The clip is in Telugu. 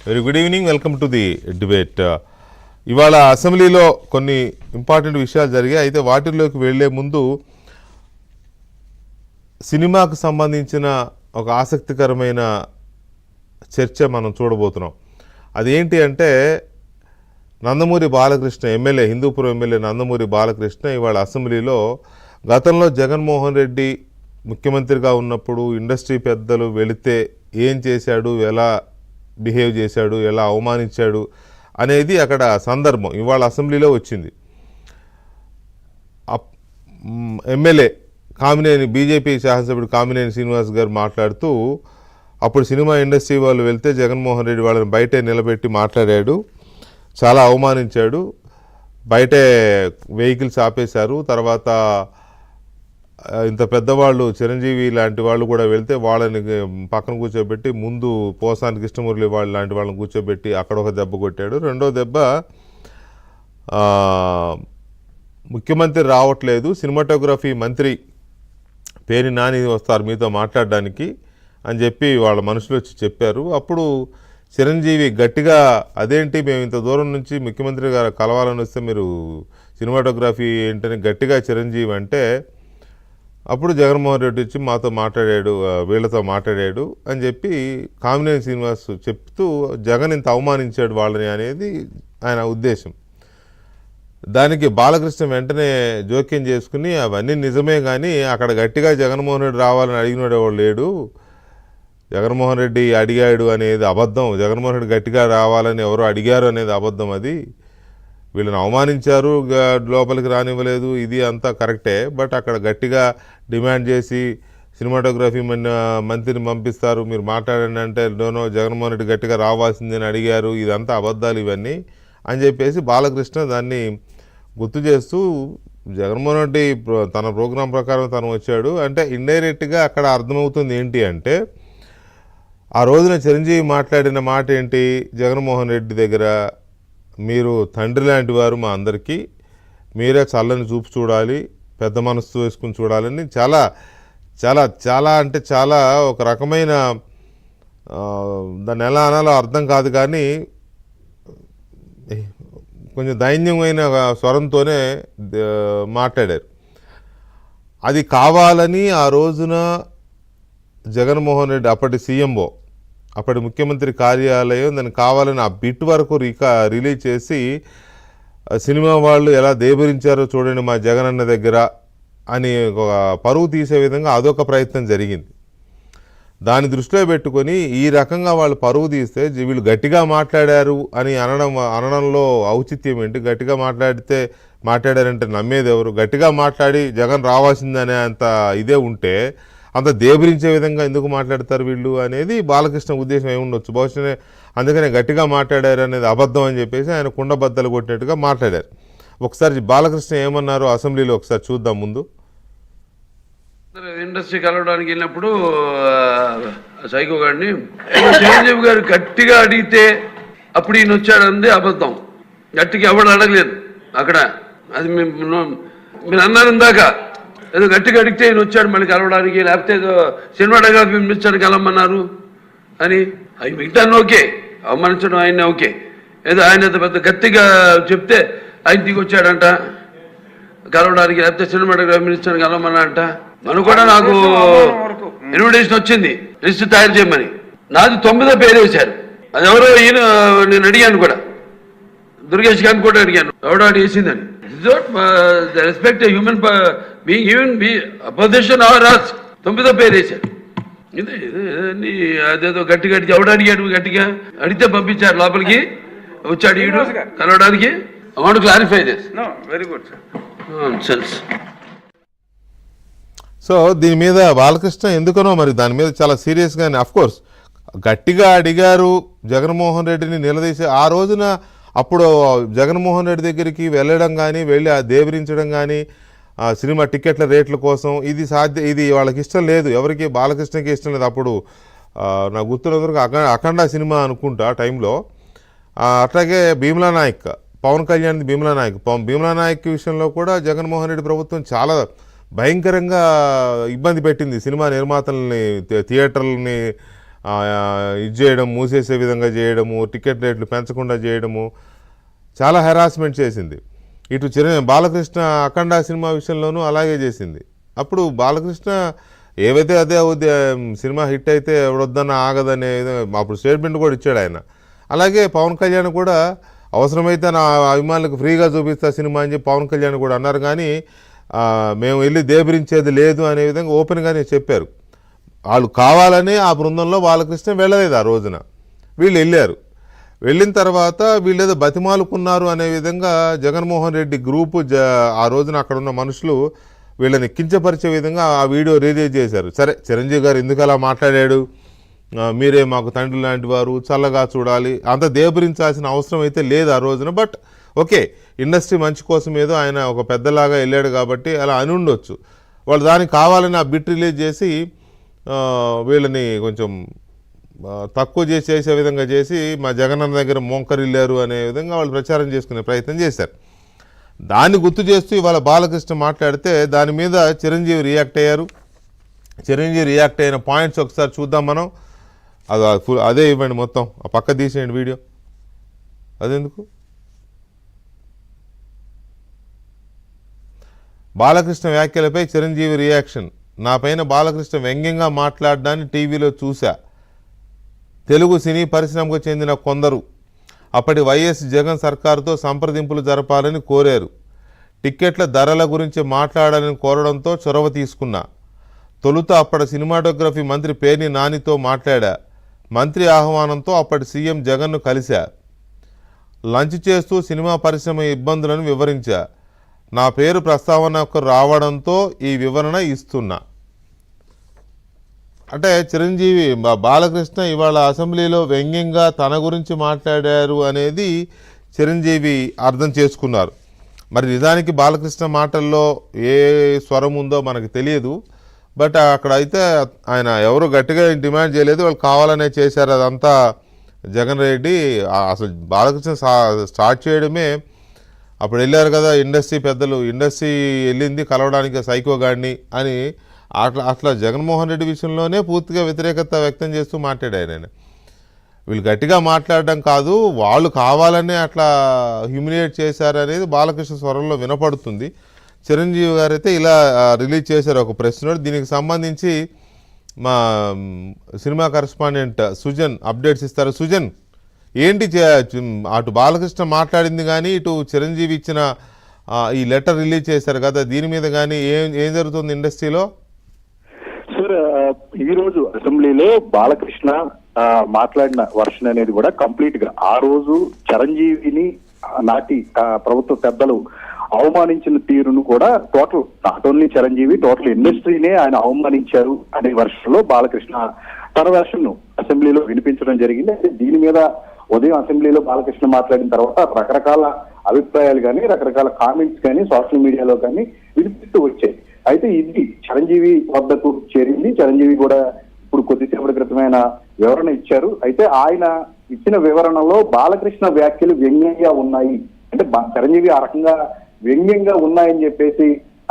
Very good evening, welcome to the debate. ఇవాళ అసెంబ్లీలో కొన్ని ఇంపార్టెంట్ విషయాలు జరిగాయి. అయితే వాటిల్లోకి వెళ్లే ముందు సినిమాకు సంబంధించిన ఒక ఆసక్తికరమైన చర్చ మనం చూడబోతున్నాం. అదేంటి అంటే నందమూరి బాలకృష్ణ ఎమ్మెల్యే, హిందూపురం ఎమ్మెల్యే నందమూరి బాలకృష్ణ ఇవాళ అసెంబ్లీలో గతంలో జగన్మోహన్ రెడ్డి ముఖ్యమంత్రిగా ఉన్నప్పుడు ఇండస్ట్రీ పెద్దలు వెళితే ఏం చేశాడు, ఎలా బిహేవ్ చేశాడు, ఎలా అవమానించాడు అనేది అక్కడ సందర్భం ఇవాళ అసెంబ్లీలో వచ్చింది. ఎమ్మెల్యే కామినేని, బీజేపీ శాసనసభ్యుడు కామినేని శ్రీనివాస్ గారు మాట్లాడుతూ అప్పుడు సినిమా ఇండస్ట్రీ వాళ్ళు వెళ్తే జగన్మోహన్ రెడ్డి వాళ్ళని బయటే నిలబెట్టి మాట్లాడాడు, చాలా అవమానించాడు, బయటే వెహికల్స్ ఆపేశారు. తర్వాత ఇంత పెద్దవాళ్ళు చిరంజీవి లాంటి వాళ్ళు కూడా వెళ్తే వాళ్ళని పక్కన కూర్చోబెట్టి ముందు పోసాని కృష్ణమురళి వాళ్ళు లాంటి వాళ్ళని కూర్చోబెట్టి అక్కడ ఒక దెబ్బ కొట్టాడు. రెండో దెబ్బ ముఖ్యమంత్రి రావట్లేదు, సినిమాటోగ్రఫీ మంత్రి పేరు నాని వస్తారు మీతో మాట్లాడడానికి అని చెప్పి వాళ్ళ మనుషులు వచ్చి చెప్పారు. అప్పుడు చిరంజీవి గట్టిగా అదేంటి మేము ఇంత దూరం నుంచి ముఖ్యమంత్రి గారు కలవాలని వస్తే మీరు సినిమాటోగ్రఫీ ఏంటని గట్టిగా చిరంజీవి అంటే అప్పుడు జగన్మోహన్ రెడ్డి వచ్చి మాతో మాట్లాడాడు, వీళ్ళతో మాట్లాడాడు అని చెప్పి కామినేని శ్రీనివాస్ చెప్తూ జగన్ ఇంత అవమానించాడు వాళ్ళని అనేది ఆయన ఉద్దేశం. దానికి బాలకృష్ణ వెంటనే జోక్యం చేసుకుని అవన్నీ నిజమే కానీ అక్కడ గట్టిగా జగన్మోహన్ రెడ్డి రావాలని అడిగినాడు ఎవడు లేడు, జగన్మోహన్ రెడ్డి అడిగాడు అనేది అబద్ధం, జగన్మోహన్ రెడ్డి గట్టిగా రావాలని ఎవరో అడిగారు అనేది అబద్ధం, అది వీళ్ళని అవమానించారు, లోపలికి రానివ్వలేదు, ఇది అంతా కరెక్టే. బట్ అక్కడ గట్టిగా డిమాండ్ చేసి సినిమాటోగ్రఫీ మంత్రిని పంపిస్తారు మీరు మాట్లాడండి అంటే నో జగన్మోహన్ రెడ్డి గట్టిగా రావాల్సిందని అడిగారు, ఇదంతా అబద్ధాలు ఇవన్నీ అని చెప్పేసి బాలకృష్ణ దాన్ని గుర్తు చేస్తూ జగన్మోహన్ రెడ్డి తన ప్రోగ్రాం ప్రకారం తను వచ్చాడు అంటే ఇండైరెక్ట్గా అక్కడ అర్థమవుతుంది ఏంటి అంటే ఆ రోజున చిరంజీవి మాట్లాడిన మాట ఏంటి, జగన్మోహన్ రెడ్డి దగ్గర మీరు తండ్రి లాంటి వారు మా అందరికీ, మీరే చల్లని చూపు చూడాలి, పెద్ద మనసు వేసుకుని చూడాలని చాలా చాలా చాలా అంటే చాలా ఒక రకమైన దాన్ని ఎలా అనాలో అర్థం కాదు కానీ కొంచెం దైన్యమైన స్వరంతోనే మాట్లాడారు. అది కావాలని ఆ రోజున జగన్మోహన్ రెడ్డి అప్పటి సీఎంఓ, అప్పటి ముఖ్యమంత్రి కార్యాలయం దాన్ని కావాలని ఆ బిట్ వరకు రిలీజ్ చేసి సినిమా వాళ్ళు ఎలా దేబరించారో చూడండి మా జగనన్న దగ్గర అని ఒక పరువు తీసే విధంగా అదొక ప్రయత్నం జరిగింది. దాన్ని దృష్టిలో పెట్టుకొని ఈ రకంగా వాళ్ళు పరువు తీస్తే వీళ్ళు గట్టిగా మాట్లాడారు అని అనడంలో ఔచిత్యం ఏంటి, గట్టిగా మాట్లాడారంటే నమ్మేది ఎవరు, గట్టిగా మాట్లాడి జగన్ రావాల్సిందనే అంత ఇదే ఉంటే అంత దేబరించే విధంగా ఎందుకు మాట్లాడతారు వీళ్ళు అనేది బాలకృష్ణ ఉద్దేశం ఏముండొచ్చు. బహుశా అందుకనే గట్టిగా మాట్లాడారు అనేది అబద్ధం అని చెప్పేసి ఆయన కుండబద్దలు కొట్టినట్టుగా మాట్లాడారు. ఒకసారి బాలకృష్ణ ఏమన్నారో అసెంబ్లీలో ఒకసారి చూద్దాం. ముందు ఇండస్ట్రీ కలవడానికి వెళ్ళినప్పుడు సైకో గారిని చిరంజీవి గారు గట్టిగా అడిగితే అప్పుడు ఈయన వచ్చాడంది అబద్ధం, గట్టిగా ఎవడు అడగలేదు అక్కడ. అది మీరు అన్నారు ఇందాక ఏదో గట్టిగా అడిగితే ఈయన వచ్చాడు మళ్ళీ కలవడానికి, లేకపోతే ఏదో సినిమాటోగ్రఫీ మినిస్టర్ కలవమన్నారు అని. అవి మిగతాన్ని ఓకే, అవమానించడం ఆయన ఓకే, ఏదో ఆయన పెద్ద గట్టిగా చెప్తే ఆయన దిగి వచ్చాడంట కలవడానికి, లేకపోతే సినిమాటోగ్రఫీ మినిస్టర్ కలవమన్నారంట. మనం కూడా నాకు ఇన్విటేషన్ వచ్చింది లిస్ట్ తయారు చేయమని, నాది 9వ పేరు వేశారు. అది ఎవరో ఈయన నేను అడిగాను కూడా, దుర్గేష్ గారిని కూడా అడిగాను ఎవడో అడిగేసిందని. Respect human being, even opposition or us 9వ పేరు వేశారు. ఇది అదేదో గట్టిగా ఎవడు అడిగాడు, గట్టిగా అడిగితే పంపించారు లోపలికి, వచ్చాడు ఈడు కలవడానికి. I want to clarify this. Very good sir. So దీని మీద బాలకృష్ణ ఎందుకనో మరి దాని మీద చాలా సీరియస్గానే అఫ్కోర్స్ గట్టిగా అడిగారు జగన్మోహన్ రెడ్డిని నిలదీసి. ఆ రోజున అప్పుడు జగన్మోహన్ రెడ్డి దగ్గరికి వెళ్ళడం కానీ వెళ్ళి దేవరించడం కానీ సినిమా టికెట్ల రేట్ల కోసం ఇది వాళ్ళకి ఇష్టం లేదు, ఎవరికి బాలకృష్ణకి ఇష్టం లేదు. అప్పుడు నాకు గుర్తున్నందుకు అఖండ సినిమా అనుకుంటా ఆ టైంలో. అట్లాగే భీమ్లా నాయక్, పవన్ కళ్యాణ్ భీమ్లా నాయక్ విషయంలో కూడా జగన్మోహన్ రెడ్డి ప్రభుత్వం చాలా భయంకరంగా ఇబ్బంది పెట్టింది సినిమా నిర్మాతల్ని, థియేటర్లని ఇది చేయడం, మూసేసే విధంగా చేయడము, టికెట్ రేట్లు పెంచకుండా చేయడము, చాలా హెరాస్మెంట్ చేసింది. ఇటు బాలకృష్ణ అఖండ సినిమా విషయంలోనూ అలాగే చేసింది. అప్పుడు బాలకృష్ణ ఏవైతే అదే సినిమా హిట్ అయితే ఎవడొద్దన్న ఆగదనే అప్పుడు స్టేట్మెంట్ కూడా ఇచ్చాడు ఆయన. అలాగే పవన్ కళ్యాణ్ కూడా అవసరమైతే నా అభిమానులకు ఫ్రీగా చూపిస్తా సినిమా అని చెప్పి పవన్ కళ్యాణ్ కూడా అన్నారు. కానీ మేము వెళ్ళి దేబరించేది లేదు అనే విధంగా ఓపెన్గానే చెప్పారు. వాళ్ళు కావాలని ఆ బృందంలో బాలకృష్ణ వెళ్ళలేదు. ఆ రోజున వీళ్ళు వెళ్ళారు. వెళ్ళిన తర్వాత వీళ్ళేదో బతిమాలుకున్నారు అనే విధంగా జగన్మోహన్ రెడ్డి గ్రూపు ఆ రోజున అక్కడ ఉన్న మనుషులు వీళ్ళని కించపరిచే విధంగా ఆ వీడియో రిలీజ్ చేశారు. సరే, చిరంజీవి గారు ఎందుకు అలా మాట్లాడాడు, మీరే మాకు తండ్రి లాంటి వారు, చల్లగా చూడాలి, అంత దేబరించాల్సిన అవసరం అయితే లేదు ఆ రోజున. బట్ ఓకే, ఇండస్ట్రీ మంచి కోసం ఏదో ఆయన ఒక పెద్దలాగా వెళ్ళాడు కాబట్టి అలా అని ఉండొచ్చు. వాళ్ళు దానికి కావాలని ఆ బిట్ రిలీజ్ చేసి వీళ్ళని కొంచెం తక్కువ చేసే విధంగా చేసి మా జగనన్న దగ్గర మోంకరిల్లారు అనే విధంగా వాళ్ళు ప్రచారం చేసుకునే ప్రయత్నం చేశారు. దాన్ని గుర్తు చేస్తూ ఇవాళ బాలకృష్ణ మాట్లాడితే దాని మీద చిరంజీవి రియాక్ట్ అయ్యారు. చిరంజీవి రియాక్ట్ అయిన పాయింట్స్ ఒకసారి చూద్దాం మనం. అదే ఇవ్వండి మొత్తం, ఆ పక్క తీసేయండి వీడియో. అదెందుకు? బాలకృష్ణ వ్యాఖ్యలపై చిరంజీవి రియాక్షన్. నా పైన బాలకృష్ణ వ్యంగ్యంగా మాట్లాడడాన్ని టీవీలో చూశా. తెలుగు సినీ పరిశ్రమకు చెందిన కొందరు అప్పటి వైఎస్ జగన్ సర్కారుతో సంప్రదింపులు జరపాలని కోరారు. టిక్కెట్ల ధరల గురించి మాట్లాడాలని కోరడంతో చొరవ తీసుకున్నా. తొలుత అప్పటి సినిమాటోగ్రఫీ మంత్రి పేర్ని నానితో మాట్లాడా. మంత్రి ఆహ్వానంతో అప్పటి సీఎం జగన్ను కలిశా. లంచ్ చేస్తూ సినిమా పరిశ్రమ ఇబ్బందులను వివరించా. నా పేరు ప్రస్తావనకు రావడంతో ఈ వివరణ ఇస్తున్నా. అంటే చిరంజీవి బాలకృష్ణ ఇవాళ అసెంబ్లీలో వ్యంగ్యంగా తన గురించి మాట్లాడారు అనేది చిరంజీవి అర్థం చేసుకున్నారు. మరి నిజానికి బాలకృష్ణ మాటల్లో ఏ స్వరం ఉందో మనకు తెలియదు. బట్ అక్కడ అయితే ఆయన ఎవరు గట్టిగా డిమాండ్ చేయలేదు, వాళ్ళు కావాలనే చేశారు. అదంతా జగన్ రెడ్డి అసలు బాలకృష్ణ స్టార్ట్ చేయడమే అప్పుడు వెళ్ళారు కదా ఇండస్ట్రీ పెద్దలు, ఇండస్ట్రీ వెళ్ళింది కలవడానికి సైకో గాడిని అని అట్లా జగన్మోహన్ రెడ్డి విషయంలోనే పూర్తిగా వ్యతిరేకత వ్యక్తం చేస్తూ మాట్లాడారు ఆయన. వీళ్ళు గట్టిగా మాట్లాడడం కాదు, వాళ్ళు కావాలనే అట్లా హ్యూమిలియేట్ చేశారనేది బాలకృష్ణ స్వరంలో వినపడుతుంది. చిరంజీవి గారు అయితే ఇలా రిలీజ్ చేశారు ఒక ప్రెస్ నోట్. దీనికి సంబంధించి మా సినిమా కరెస్పాండెంట్ సుజన్ అప్డేట్స్ ఇస్తారు. సుజన్, ఏంటి అటు బాలకృష్ణ మాట్లాడింది కానీ ఇటు చిరంజీవి ఇచ్చిన ఈ లెటర్ రిలీజ్ చేశారు కదా, దీని మీద కానీ ఏం జరుగుతుంది ఇండస్ట్రీలో? సార్, ఈ రోజు అసెంబ్లీలో బాలకృష్ణ మాట్లాడిన వర్షన్ అనేది కూడా కంప్లీట్ గా ఆ రోజు చిరంజీవిని నాటి ప్రభుత్వ పెద్దలు అవమానించిన తీరును కూడా total not only Chiranjeevi, total ఇండస్ట్రీనే ఆయన అవమానించారు అనే వర్షన్ లో బాలకృష్ణ తన వర్షన్ ను అసెంబ్లీలో వినిపించడం జరిగింది. అయితే దీని మీద ఉదయం అసెంబ్లీలో బాలకృష్ణ మాట్లాడిన తర్వాత రకరకాల అభిప్రాయాలు కానీ రకరకాల కామెంట్స్ కానీ సోషల్ మీడియాలో కానీ వినిపిస్తూ వచ్చాయి. అయితే ఇది చిరంజీవి వద్దకు చేరింది. చిరంజీవి కూడా ఇప్పుడు కొద్దిసేపటి క్రితమైన వివరణ ఇచ్చారు. అయితే ఆయన ఇచ్చిన వివరణలో బాలకృష్ణ వ్యాఖ్యలు వ్యంగ్యంగా ఉన్నాయి, అంటే చిరంజీవి ఆ రకంగా వ్యంగ్యంగా ఉన్నాయని చెప్పేసి